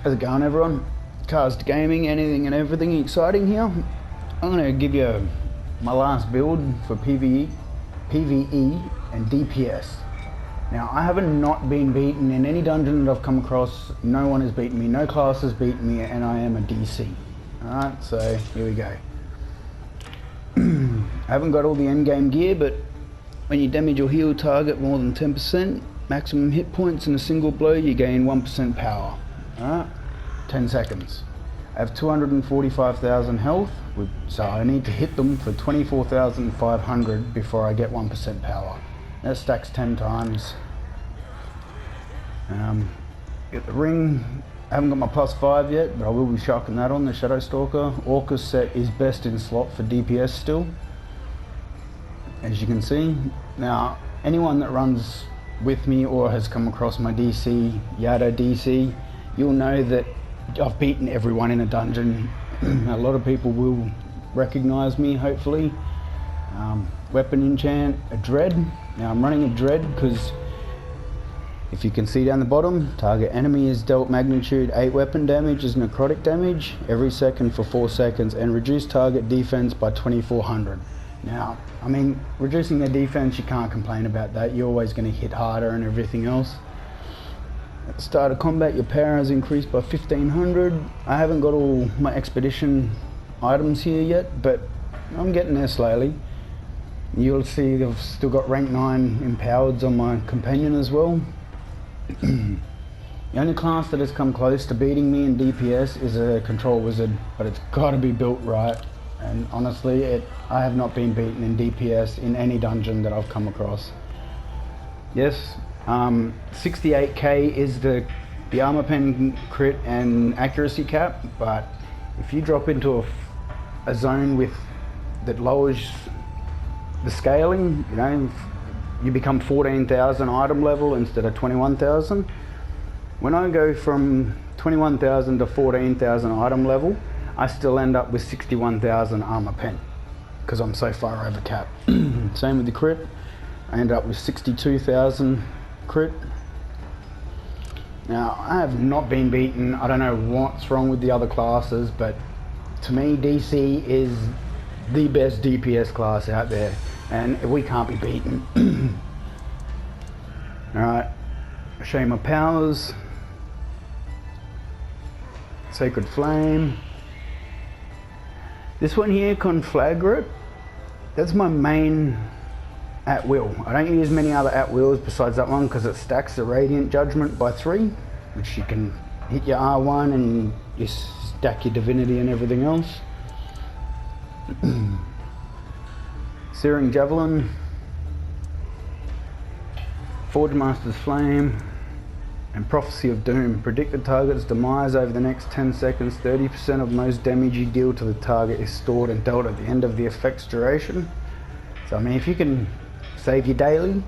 How's it going, everyone? Cars to gaming, anything and everything exciting here. I'm going to give you my last build for PvE and DPS. Now, I haven't not been beaten in any dungeon that I've come across. No one has beaten me, no class has beaten me, and I am a DC. Alright, so here we go. I haven't got all the endgame gear, but when you damage or heal target more than 10%, maximum hit points in a single blow, you gain 1% power. Alright, 10 seconds. I have 245,000 health, so I need to hit them for 24,500 before I get 1% power. That stacks 10 times. Get the ring. I haven't got my +5 yet, but I will be sharking that on the Shadow Stalker. Orcus set is best in slot for DPS still, as you can see. Now, anyone that runs with me or has come across my DC, Yada DC, you'll know that I've beaten everyone in a dungeon. A lot of people will recognize me, hopefully. Weapon enchant, a dread. Now I'm running a dread because if you can see down the bottom, target enemy is dealt magnitude 8 weapon damage as necrotic damage every second for 4 seconds and reduce target defense by 2400. Now, I mean, reducing their defense, you can't complain about that. You're always going to hit harder and everything else. At the start of combat, your power has increased by 1500. I haven't got all my expedition items here yet, but I'm getting there slowly. You'll see I've still got rank 9 empowered on my companion as well. The only class that has come close to beating me in DPS is a control wizard, but it's got to be built right. And honestly, I have not been beaten in DPS in any dungeon that I've come across. Yes, 68k is the armor pen crit and accuracy cap, but if you drop into a zone that lowers the scaling, you know, you become 14,000 item level instead of 21,000. When I go from 21,000 to 14,000 item level, I still end up with 61,000 armor pen because I'm so far over cap. Same with the crit. I end up with 62,000 crit. Now, I have not been beaten. I don't know what's wrong with the other classes, but to me, DC is the best DPS class out there, and we can't be beaten. Alright, I'll show you my powers. Sacred Flame. This one here, Conflagrate, that's my main at will. I don't use many other at wills besides that one because it stacks the Radiant Judgment by 3, which you can hit your R1 and you stack your divinity and everything else. Searing Javelin, Forge Master's Flame, and Prophecy of Doom. Predict the target's demise over the next 10 seconds. 30% of most damage you deal to the target is stored and dealt at the end of the effect's duration. So I mean, if you can save your daily,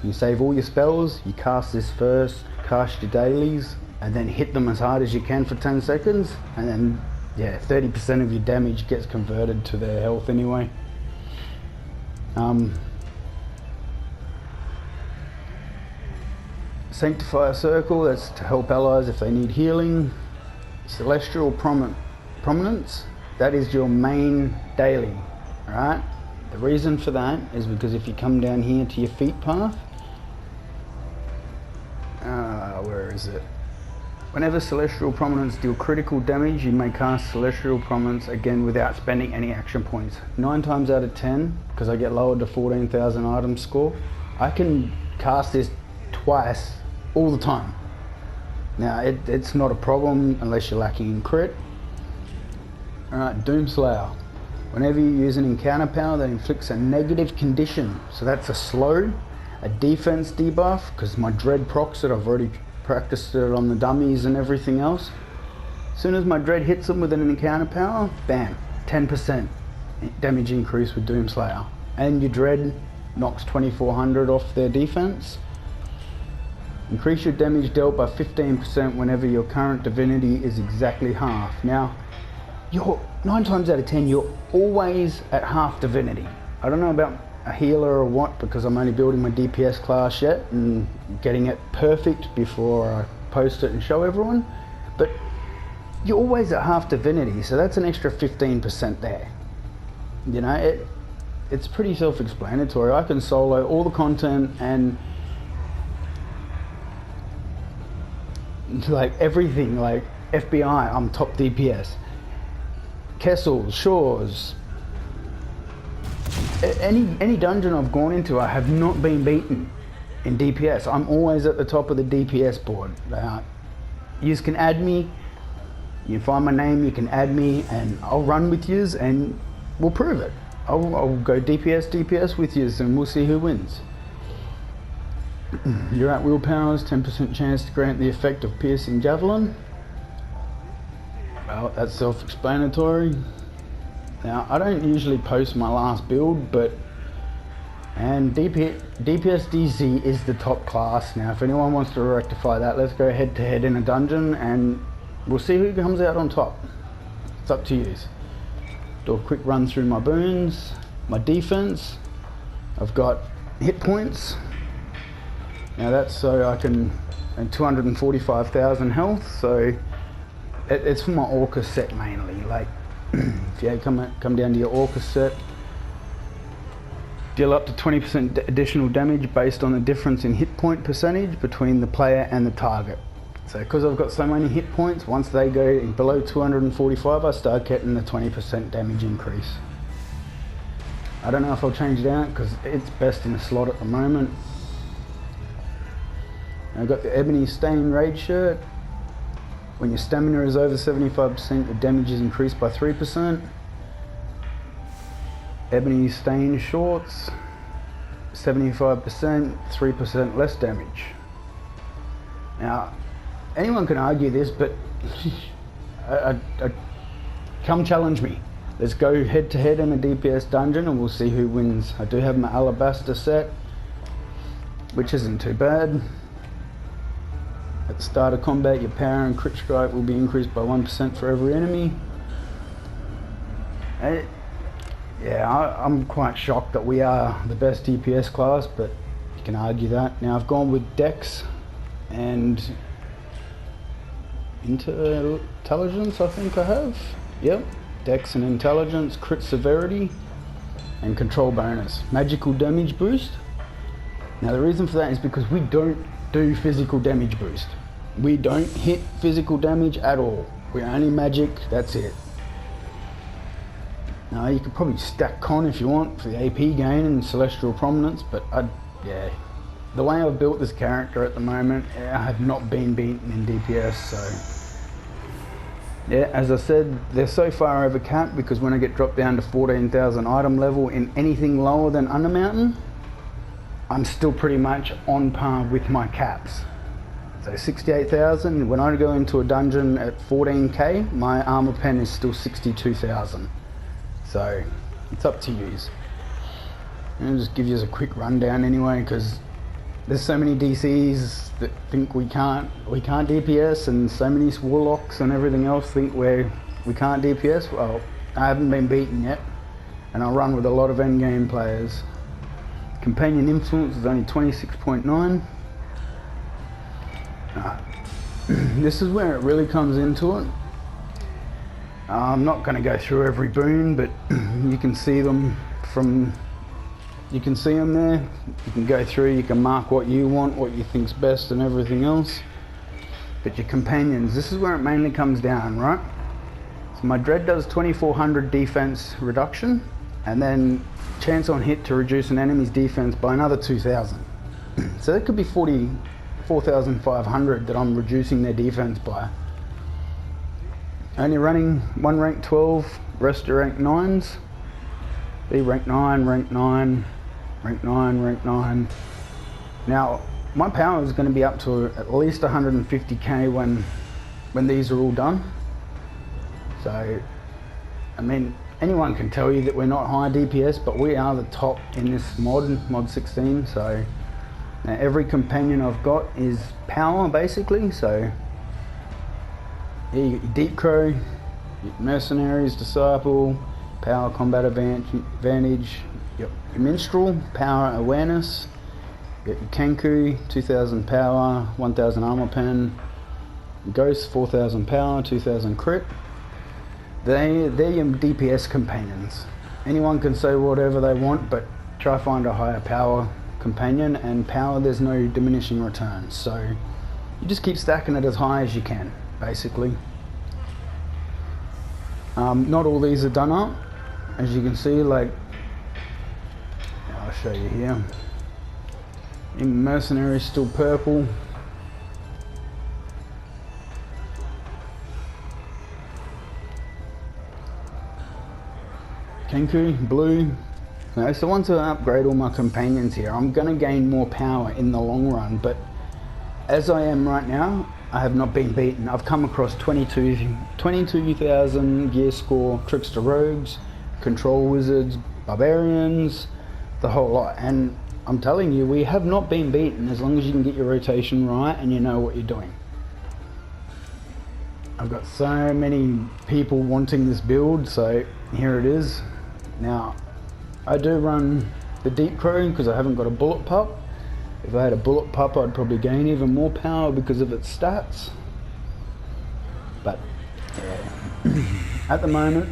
you save all your spells, you cast this first, cast your dailies, and then hit them as hard as you can for 10 seconds, and then, yeah, 30% of your damage gets converted to their health anyway. Sanctify a Circle, that's to help allies if they need healing. Celestial Prominence, that is your main daily, alright? The reason for that is because if you come down here to your feet path, where is it? Whenever Celestial Prominence deal critical damage, you may cast Celestial Prominence again without spending any action points. 9 times out of 10, because I get lowered to 14,000 item score, I can cast this twice all the time. Now, it's not a problem unless you're lacking in crit. Alright, Doomslayer. Whenever you use an encounter power that inflicts a negative condition, so that's a slow, a defense debuff, because my dread procs it, I've already practiced it on the dummies and everything else. As soon as my dread hits them with an encounter power, bam, 10% damage increase with Doomslayer. And your dread knocks 2400 off their defense. Increase your damage dealt by 15% whenever your current divinity is exactly half. Now, you're 9 times out of 10, you're always at half divinity. I don't know about a healer or what, because I'm only building my DPS class yet and getting it perfect before I post it and show everyone. But you're always at half divinity, so that's an extra 15% there. You know, it's pretty self-explanatory. I can solo all the content and like everything, like FBI, I'm top DPS. Kessels, Shores, any dungeon I've gone into, I have not been beaten in DPS. I'm always at the top of the DPS board. You can add me, you find my name, you can add me, and I'll run with yous and we'll prove it. I'll go DPS with yous and we'll see who wins. You're at willpowers, 10% chance to grant the effect of piercing javelin. Well, that's self-explanatory. Now, I don't usually post my last build, and DPS DC is the top class. Now, if anyone wants to rectify that, let's go head to head in a dungeon and we'll see who comes out on top. It's up to you. Do a quick run through my boons, my defense. I've got hit points. Now that's so I can, and 245,000 health, so it's for my Orca set mainly. Like, if you come down to your Orca set, deal up to 20% additional damage based on the difference in hit point percentage between the player and the target. So because I've got so many hit points, once they go below 245, I start getting the 20% damage increase. I don't know if I'll change it out because it's best in a slot at the moment. I've got the Ebony Stain Raid shirt. When your stamina is over 75%, your damage is increased by 3%. Ebony Stain shorts, 75%, 3% less damage. Now, anyone can argue this, but come challenge me. Let's go head to head in a DPS dungeon and we'll see who wins. I do have my Alabaster set, which isn't too bad. At the start of combat, your power and crit strike will be increased by 1% for every enemy. Yeah, I'm quite shocked that we are the best DPS class, but you can argue that. Now I've gone with Dex and Intelligence, I think I have. Yep, Dex and Intelligence, crit severity, and control bonus. Magical damage boost. Now the reason for that is because we don't do physical damage boost. We don't hit physical damage at all. We're only magic, that's it. Now you could probably stack con if you want for the AP gain and Celestial Prominence, but yeah. The way I've built this character at the moment, I have not been beaten in DPS, so yeah, as I said, they're so far over cap because when I get dropped down to 14,000 item level in anything lower than Undermountain, I'm still pretty much on par with my caps. So 68,000, when I go into a dungeon at 14k, my armor pen is still 62,000. So it's up to you. I'll just give you a quick rundown anyway, because there's so many DCs that think we can't DPS, and so many warlocks and everything else think we can't DPS. Well, I haven't been beaten yet, and I run with a lot of endgame players. Companion influence is only 26.9. This is where it really comes into it. I'm not going to go through every boon, but you can see them there. You can go through, you can mark what you want, what you think's best and everything else. But your companions, this is where it mainly comes down, right? So my Dread does 2400 defense reduction, and then chance on hit to reduce an enemy's defense by another 2000. So that could be 44,500 that I'm reducing their defense by. Only running one rank 12, rest are rank 9s. Be rank 9, rank 9, rank 9, rank 9. Now, my power is going to be up to at least 150k when these are all done. So, I mean, anyone can tell you that we're not high DPS, but we are the top in this mod 16. So, now every companion I've got is power basically. So, here you get your Deep Crow, your Mercenaries, Disciple, Power, Combat Advantage, your Minstrel, Power, Awareness, you got your Kenku, 2000 Power, 1000 Armor Pen, Ghost, 4000 power, 2000 crit. They're your DPS companions. Anyone can say whatever they want, but try find a higher power companion, and power there's no diminishing returns, so you just keep stacking it as high as you can, basically. Not all these are done up, as you can see. Like, I'll show you here. In Mercenary, still purple. Kenku, blue. No, so once I upgrade all my companions here, I'm going to gain more power in the long run, but as I am right now, I have not been beaten. I've come across 22,000 gear score trickster rogues, control wizards, barbarians, the whole lot, and I'm telling you, we have not been beaten as long as you can get your rotation right and you know what you're doing. I've got so many people wanting this build, so here it is. Now, I do run the Deep Crow because I haven't got a Bullet Pup. If I had a Bullet Pup, I'd probably gain even more power because of its stats. But yeah. At the moment,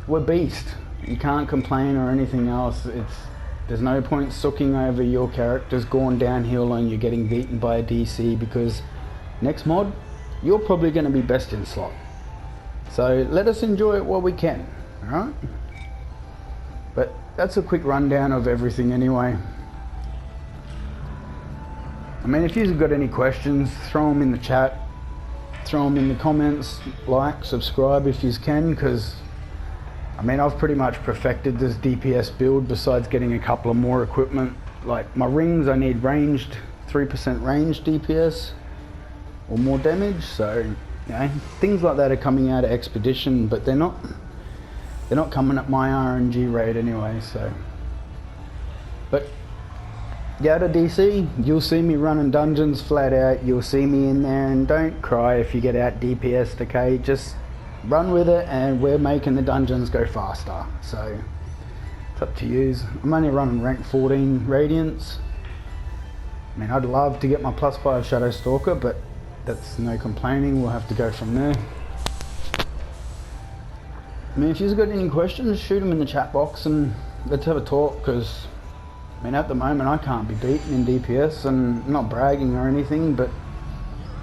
we're beast. You can't complain or anything else. There's no point sooking over your character's gone downhill and you're getting beaten by a DC, because next mod, you're probably going to be best in slot. So let us enjoy it while we can, alright? But that's a quick rundown of everything anyway. I mean, if you've got any questions, throw them in the chat, throw them in the comments, like, subscribe if you can, because I mean, I've pretty much perfected this DPS build besides getting a couple of more equipment. Like my rings, I need ranged, 3% ranged DPS or more damage, so you know, things like that are coming out of Expedition, but they're not coming at my RNG rate anyway, so. But yeah, to DC, you'll see me running dungeons flat out. You'll see me in there, and don't cry if you get out DPS, okay? Just run with it, and we're making the dungeons go faster, so it's up to you. I'm only running rank 14 Radiance. I mean, I'd love to get my +5 Shadow Stalker, but that's no complaining. We'll have to go from there. I mean, if you've got any questions, shoot them in the chat box and let's have a talk, because I mean, at the moment I can't be beaten in DPS, and I'm not bragging or anything, but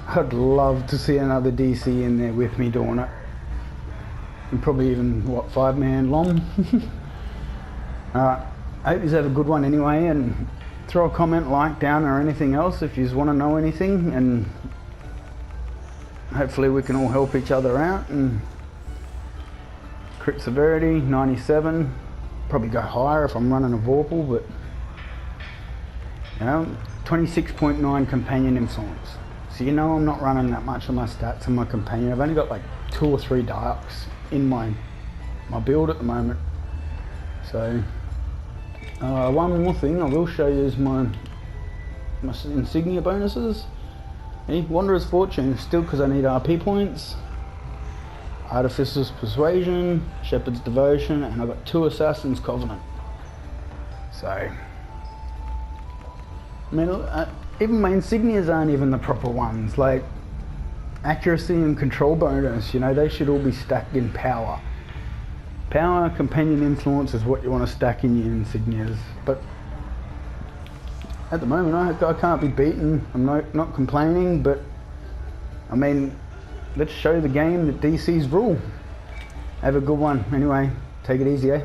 I'd love to see another DC in there with me doing it. And probably even, what, 5-man long? Alright, I hope you have a good one anyway, and throw a comment, like, down, or anything else if you want to know anything, and hopefully we can all help each other out. And crit severity, 97. Probably go higher if I'm running a Vorpal, but you know, 26.9 companion influence. So you know I'm not running that much of my stats on my companion. I've only got like 2 or 3 darks in my build at the moment. So one more thing I will show you is my Insignia bonuses. Wanderer's Fortune, still because I need RP points. Artificer's Persuasion, Shepherd's Devotion, and I've got 2 Assassin's Covenant. So, I mean, even my insignias aren't even the proper ones. Like, accuracy and control bonus, you know, they should all be stacked in power. Power, companion influence is what you want to stack in your insignias. But at the moment, I can't be beaten. I'm not complaining, but I mean, let's show the game that DC's rule. Have a good one. Anyway, take it easy, eh?